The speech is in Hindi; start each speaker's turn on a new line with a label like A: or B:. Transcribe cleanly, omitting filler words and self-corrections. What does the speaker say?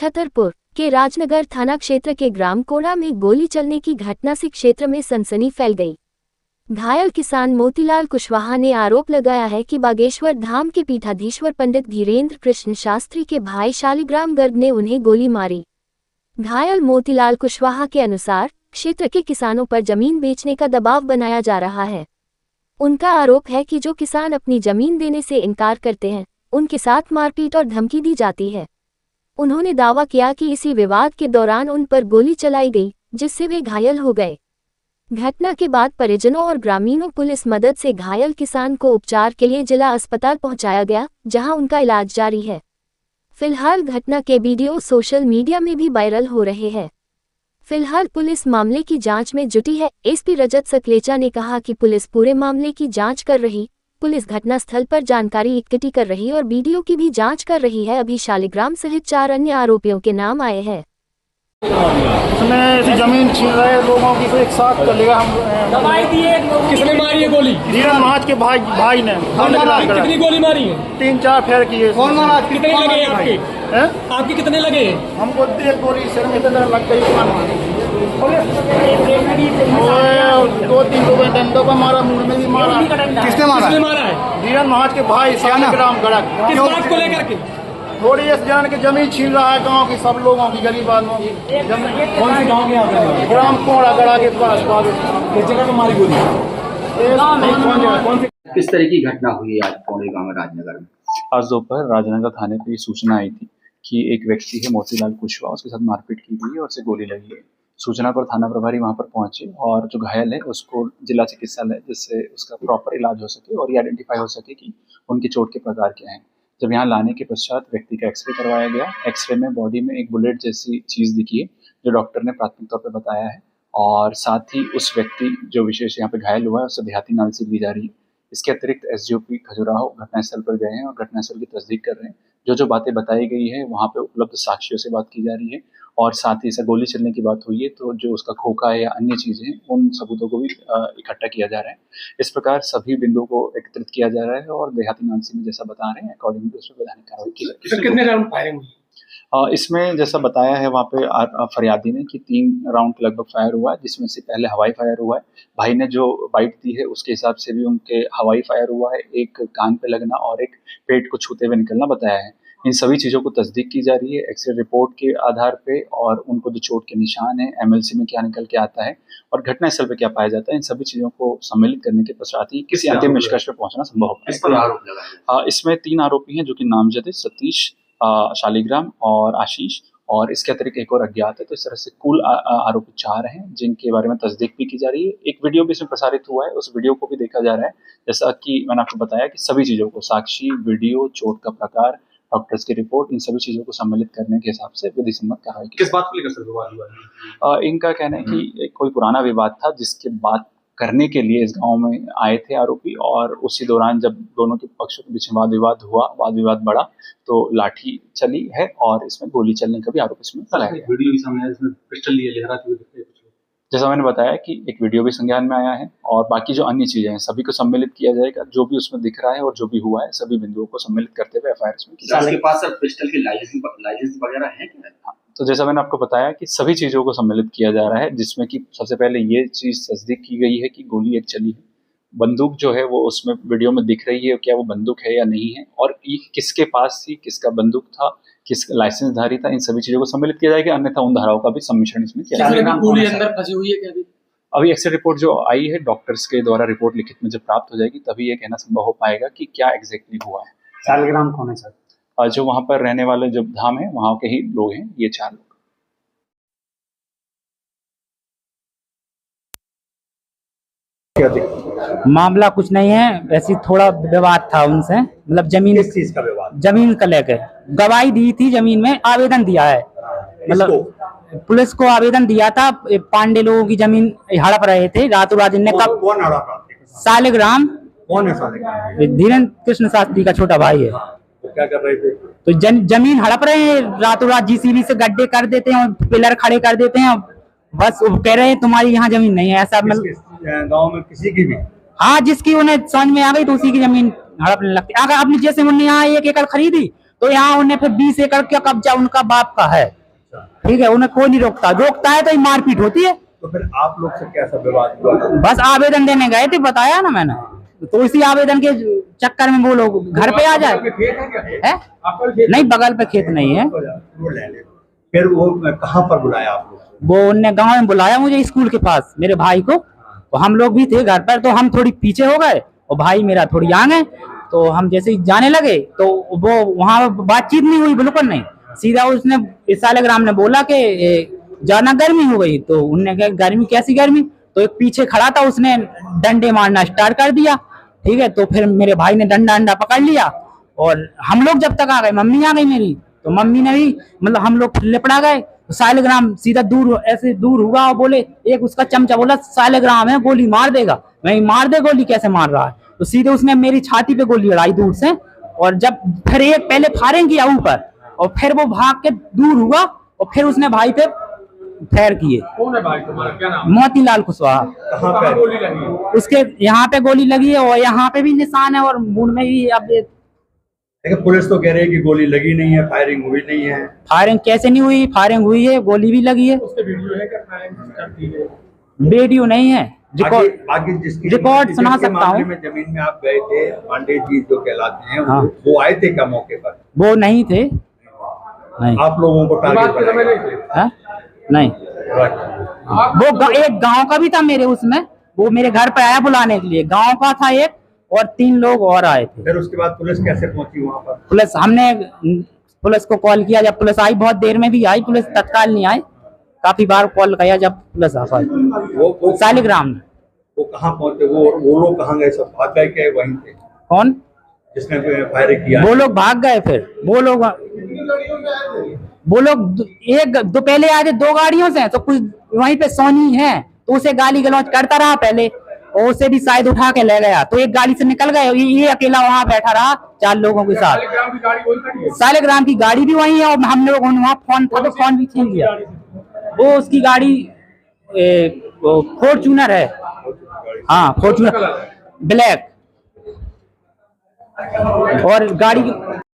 A: छतरपुर के राजनगर थाना क्षेत्र के ग्राम कोड़ा में गोली चलने की घटना से क्षेत्र में सनसनी फैल गई। घायल किसान मोतीलाल कुशवाहा ने आरोप लगाया है कि बागेश्वर धाम के पीठाधीश्वर पंडित धीरेन्द्र कृष्ण शास्त्री के भाई शालिग्राम गर्ग ने उन्हें गोली मारी। घायल मोतीलाल कुशवाहा के अनुसार क्षेत्र के किसानों पर जमीन बेचने का दबाव बनाया जा रहा है। उनका आरोप है कि जो किसान अपनी जमीन देने से इनकार करते हैं उनके साथ मारपीट और धमकी दी जाती है। उन्होंने दावा किया कि इसी विवाद के दौरान उन पर गोली चलाई गई, जिससे वे घायल हो गए। घटना के बाद परिजनों और ग्रामीणों पुलिस मदद से घायल किसान को उपचार के लिए जिला अस्पताल पहुंचाया गया, जहां उनका इलाज जारी है। फिलहाल घटना के वीडियो सोशल मीडिया में भी वायरल हो रहे हैं। फिलहाल पुलिस मामले की जांच में जुटी है। एसपी रजत सकलेचा ने कहा कि पुलिस पूरे मामले की जांच कर रही। पुलिस घटनास्थल पर जानकारी इकट्ठी कर रही और वीडियो की भी जांच कर रही है। अभी शालिग्राम सहित 4 अन्य आरोपियों के नाम आए हैं।
B: उसने ऐसी जमीन छीन रहे लोगों की, तो एक साथ चलेगा। हम
C: दवाई दिए। किसने मारी है गोली?
B: धीरन महाज के भाई ने।
C: कितनी गोली मारी है?
B: 3-4 फेर किए।
C: कौन मारा? कितने लगे आपके? आपकी कितने लगे?
B: हमको 1 गोली सिर में लग गई। 2-3 लोगों ने डंडों पर मारा, मुंह में भी मारा।
C: किसने मारा है?
B: धीरन महाज के भाई शालिग्राम गर्ग।
C: किस बात को लेकर के?
B: थोड़ी इस जान की जमीन छीन रहा है गांव की, सब लोगों की, गरीब आदमियों की।
C: कौन से गांव के आप?
B: ग्राम कोड़ा गड़ा के पास।
C: किस जगह पर मारी गोली?
D: किस तरह की घटना हुई आज कोड़े गांव में राजनगर में?
E: आज दोपहर राजनगर थाने पे सूचना आई थी कि एक व्यक्ति है मोतीलाल कुशवाहा, उसके साथ मारपीट की गई है और उसे गोली लगी है। सूचना पर थाना प्रभारी वहां पर पहुंचे और जो घायल है उसको जिला चिकित्सालय, जिससे उसका प्रॉपर इलाज हो सके और ये आइडेंटिफाई हो सके कि उनकी चोट के प्रकार क्या हैं। जब यहाँ लाने के पश्चात व्यक्ति का एक्सरे करवाया गया। एक्सरे में बॉडी में एक बुलेट जैसी चीज़ दिखी है, जो डॉक्टर ने प्राथमिक तौर पर बताया है, और साथ ही उस व्यक्ति जो विशेष यहाँ पे घायल हुआ है उससे देहाती नाल से ली जा रही है। इसके अतिरिक्त एसडीओपी खजुराहो घटनास्थल पर गए हैं और घटनास्थल की तस्दीक कर रहे हैं। जो बातें बताई गई है वहाँ पे उपलब्ध साक्ष्यों से बात की जा रही है और साथ ही इसे गोली चलने की बात हुई है, तो जो उसका खोखा है या अन्य चीज़ें हैं उन सबूतों को भी इकट्ठा किया जा रहा है। इस प्रकार सभी बिंदुओं को एकत्रित किया जा रहा है और देहाती नालसी में जैसा बता रहे हैं अकॉर्डिंग टू उसमें वैधानिक कार्रवाई की जाएगी।
C: कितने राउंड फायरिंग हुई?
E: इसमें जैसा बताया है वहाँ पे फरियादी ने कि 3 राउंड लगभग फायर हुआ है, जिसमें से पहले हवाई फायर हुआ है। भाई ने जो बाइट दी है उसके हिसाब से भी उनके हवाई फायर हुआ है, एक कान पे लगना और एक पेट को छूते हुए निकलना बताया है। इन सभी चीज़ों को तस्दीक की जा रही है एक्सरे रिपोर्ट के आधार पे, और उनको जो चोट के निशान है, एमएलसी में क्या निकल के आता है और घटनास्थल पे क्या पाया जाता है, इन सभी चीज़ों को सम्मिलित करने के पश्चात ही किसी अंतिम निष्कर्ष पे पहुंचना संभव होगा। इसमें 3 आरोपी हैं जो कि नामजद है, सतीश, शालिग्राम और आशीष, और इसके अतिरिक्त एक और अज्ञात है। तो इस तरह से कुल आरोपी 4 हैं जिनके बारे में तस्दीक भी की जा रही है। एक वीडियो भी इसमें प्रसारित हुआ है, उस वीडियो को भी देखा जा रहा है। जैसा कि मैंने आपको बताया कि सभी चीज़ों को, साक्षी, वीडियो, चोट का प्रकार, डॉक्टर्स की रिपोर्ट, इन सभी चीज़ों को सम्मिलित करने के हिसाब से विधि सम्मत कार्रवाई की।
C: किस बात को लेकर सर विवाद हुआ?
E: इनका कहना है कि कोई पुराना विवाद था जिसके बात करने के लिए इस गांव में आए थे आरोपी, और उसी दौरान जब दोनों के पक्षों के बीच में वाद विवाद बढ़ा तो लाठी चली है और इसमें गोली चलने का भी आरोप इसमें लगाया गया।
C: वीडियो भी सामने आया जिसमें पिस्टल लिए लहराते हुए दिखते हैं कुछ लोग।
E: जैसा मैंने बताया कि एक वीडियो भी संज्ञान में आया है और बाकी जो अन्य चीजें हैं सभी को सम्मिलित किया जाएगा। जो भी उसमें दिख रहा है और जो भी हुआ है सभी बिंदुओं को सम्मिलित करते हुए एफआईआर में किया जाएगा।
D: आपके पास सर पिस्टल की लाइसेंस वगैरह है क्या?
E: तो जैसा मैंने आपको बताया कि सभी चीज़ों को सम्मिलित किया जा रहा है, जिसमें कि सबसे पहले ये चीज़ तस्दीक की गई है कि गोली एक चली है। बंदूक जो है वो उसमें वीडियो में दिख रही है, क्या वो बंदूक है या नहीं है, और ये किसके पास थी, किसका बंदूक था, किस लाइसेंसधारी था, इन सभी चीज़ों को सम्मिलित किया जाएगा। अन्यथा उन धाराओं का भी सम्मिश्रण इसमें किया जाएगा।
C: गोली अंदर फंसी हुई है क्या?
E: अभी एक्सरे रिपोर्ट जो आई है डॉक्टर्स के द्वारा, रिपोर्ट लिखित में जब प्राप्त हो जाएगी तभी ये कहना संभव हो पाएगा कि क्या एग्जैक्टली हुआ है।
C: शालिग्राम कौन है सर?
E: जो वहाँ पर रहने वाले जो धाम है वहाँ के ही लोग हैं, ये 4 लोग।
F: मामला कुछ नहीं है, वैसे थोड़ा विवाद था उनसे, मतलब जमीन,
C: किस चीज का विवाद?
F: जमीन को लेकर गवाही दी थी, जमीन में आवेदन दिया है, मतलब पुलिस को आवेदन दिया था। पांडे लोगों की जमीन हड़प रहे थे रातों रात। ने कब?
C: कौन हड़प?
F: शालिग्राम।
C: कौन है शालिग्राम?
F: धीरेन्द्र कृष्ण शास्त्री का छोटा भाई है।
C: तो क्या कर रहे थे?
F: तो जमीन हड़प रहे हैं रातों रात, जीसीबी से गड्ढे कर देते हैं और पिलर खड़े कर देते हैं, बस कह रहे हैं तुम्हारी यहाँ जमीन नहीं है, ऐसा।
C: गांव में किसी की भी?
F: हाँ, जिसकी उन्हें समझ में आ गई तो उसी की जमीन हड़पने लगती। अगर आपने जैसे उन्होंने यहाँ 1 एकड़ खरीदी तो यहाँ उन्हें फिर 20 एकड़ का कब्जा उनका बाप का है, ठीक है, उन्हें कोई नहीं रोकता है तो ही मारपीट होती है।
C: तो फिर आप लोग से कैसा विवाद हुआ था?
F: बस आवेदन देने गए थे, बताया ना मैंने, तो इसी आवेदन के चक्कर में वो लोग घर पे आ जाए। है नहीं, बगल पे खेत नहीं है।
C: फिर वो कहाँ पर बुलाया आप लोग?
F: वो उनने गांव में बुलाया मुझे, स्कूल के पास, मेरे भाई को। तो हम लोग भी थे घर पर, तो हम थोड़ी पीछे हो गए और भाई मेरा थोड़ी आगे। तो हम जैसे ही जाने लगे तो वो वहां बातचीत नहीं हुई, बिल्कुल नहीं। सीधा उसने सालिग्राम ने बोला कि ज्यादा गर्मी हो गई। तो उनने कहा गर्मी कैसी गर्मी? तो एक पीछे खड़ा था, उसने डंडे मारना स्टार्ट कर दिया, ठीक है। तो फिर मेरे भाई ने डंडा पकड़ लिया और हम लोग जब तक आ गए, मम्मी आ गई मेरी, तो मम्मी ने भी मतलब हम लोग लिपड़ा गए। तो सालिग्राम सीधा ऐसे दूर हुआ और बोले, एक उसका चमचा बोला सालिग्राम है, गोली मार देगा। मैं मार दे गोली, कैसे मार रहा है? तो सीधे उसने मेरी छाती पे गोली लड़ाई दूर से, और जब फिर एक पहले फायरिंग किया ऊपर और फिर वो भाग के दूर हुआ और फिर उसने भाई पे फायर किए।
G: कौन है भाई तुम्हारा, क्या नाम?
F: मोतीलाल कुशवाहा।
C: कहाँ पे
G: गोली लगी है?
F: उसके यहाँ पे गोली लगी है और यहाँ पे भी निशान है और मुंह में भी। अब
C: लेकिन पुलिस तो कह रही है कि गोली लगी नहीं है, फायरिंग हुई नहीं है।
F: फायरिंग कैसे नहीं हुई? फायरिंग हुई है, गोली भी लगी है।
G: उसके वीडियो है क्या फायरिंग करती है?
F: वीडियो नहीं है,
C: बाकी जिसकी
F: रिकॉर्ड सुना
C: जिसके
F: सकता
C: मामले
F: हूँ।
C: में जमीन में आप गए थे, पांडे जी जो कहलाते हैं,
F: हाँ।
C: वो आए थे क्या मौके पर?
F: वो नहीं थे, नहीं।
C: आप लोगों को टारगेट
G: बात के समय
C: बनाया?
G: नहीं थे?
F: है? नहीं, वो एक गांव का भी था मेरे उसमें, वो मेरे घर पे आया बुलाने के लिए, गांव का था एक, और 3 लोग और आए थे।
C: फिर उसके बाद पुलिस कैसे पहुंची वहां पर?
F: पुलिस को कॉल किया, जब पुलिस आई, बहुत देर में भी आई पुलिस, तत्काल नहीं आई, काफी बार कॉल किया जब पुलिस आ पाई।
C: वो
F: सालिग्राम में।
C: वो कहाँ पहुंचे? वो लोग कहाँ गए? सब भाग गए क्या वहीं थे
F: कौन?
C: जिसने फायरिंग किया?
F: वो लोग भाग गए। फिर वो लोग एक दो पहले आए थे 2 गाड़ियों से, तो कुछ वहीं पे सोनी है, तो उसे गाली गलौज करता रहा पहले, और उसे भी शायद उठा के ले गया। तो एक गाड़ी से निकल गए, ये अकेला वहां बैठा रहा 4 लोगों के साथ।
G: सालिग्राम की गाड़ी वही खड़ी है?
F: सालिग्राम की गाड़ी भी वही है, और हम लोग वहाँ फोन था तो फोन भी छीन लिया। वो उसकी गाड़ी फॉर्च्यूनर है, हाँ फॉर्च्यूनर ब्लैक, और गाड़ी